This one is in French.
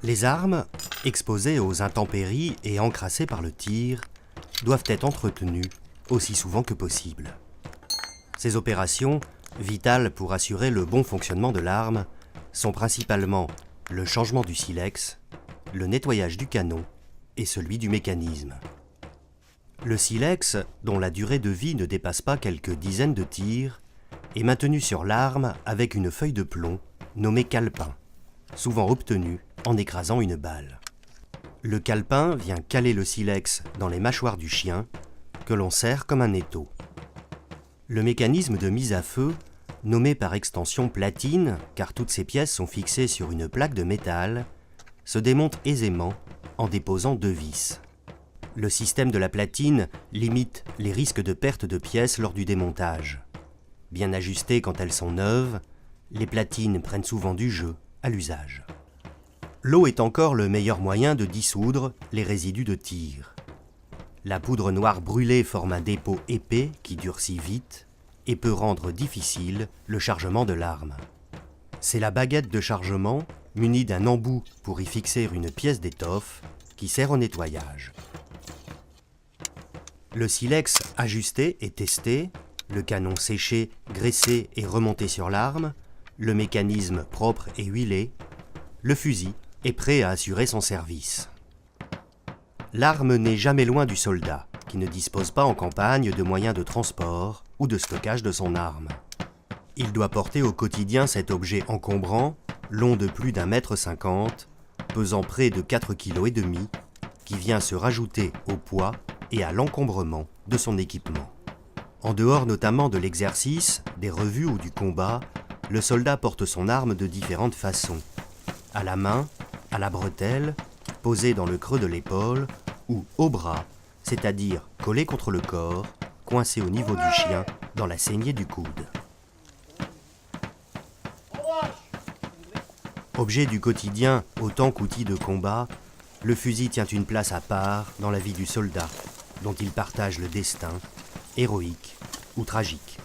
Les armes, exposées aux intempéries et encrassées par le tir, doivent être entretenues aussi souvent que possible. Ces opérations, vitales pour assurer le bon fonctionnement de l'arme, sont principalement le changement du silex, le nettoyage du canon et celui du mécanisme. Le silex, dont la durée de vie ne dépasse pas quelques dizaines de tirs, est maintenu sur l'arme avec une feuille de plomb nommée calepin, souvent obtenue en écrasant une balle. Le calepin vient caler le silex dans les mâchoires du chien, que l'on serre comme un étau. Le mécanisme de mise à feu, nommé par extension platine, car toutes ces pièces sont fixées sur une plaque de métal, se démonte aisément en déposant 2 vis. Le système de la platine limite les risques de perte de pièces lors du démontage. Bien ajustées quand elles sont neuves, les platines prennent souvent du jeu à l'usage. L'eau est encore le meilleur moyen de dissoudre les résidus de tir. La poudre noire brûlée forme un dépôt épais qui durcit vite et peut rendre difficile le chargement de l'arme. C'est la baguette de chargement, munie d'un embout pour y fixer une pièce d'étoffe, qui sert au nettoyage. Le silex ajusté et testé, le canon séché, graissé et remonté sur l'arme, le mécanisme propre et huilé, le fusil est prêt à assurer son service. L'arme n'est jamais loin du soldat, qui ne dispose pas en campagne de moyens de transport ou de stockage de son arme. Il doit porter au quotidien cet objet encombrant, long de plus d'1,50 m, pesant près de 4,5 kg, qui vient se rajouter au poids et à l'encombrement de son équipement. En dehors notamment de l'exercice, des revues ou du combat, le soldat porte son arme de différentes façons. À la main, à la bretelle, posée dans le creux de l'épaule, ou au bras, c'est-à-dire collé contre le corps, coincé au niveau du chien, dans la saignée du coude. Objet du quotidien autant qu'outil de combat, le fusil tient une place à part dans la vie du soldat, dont il partage le destin, héroïque ou tragique.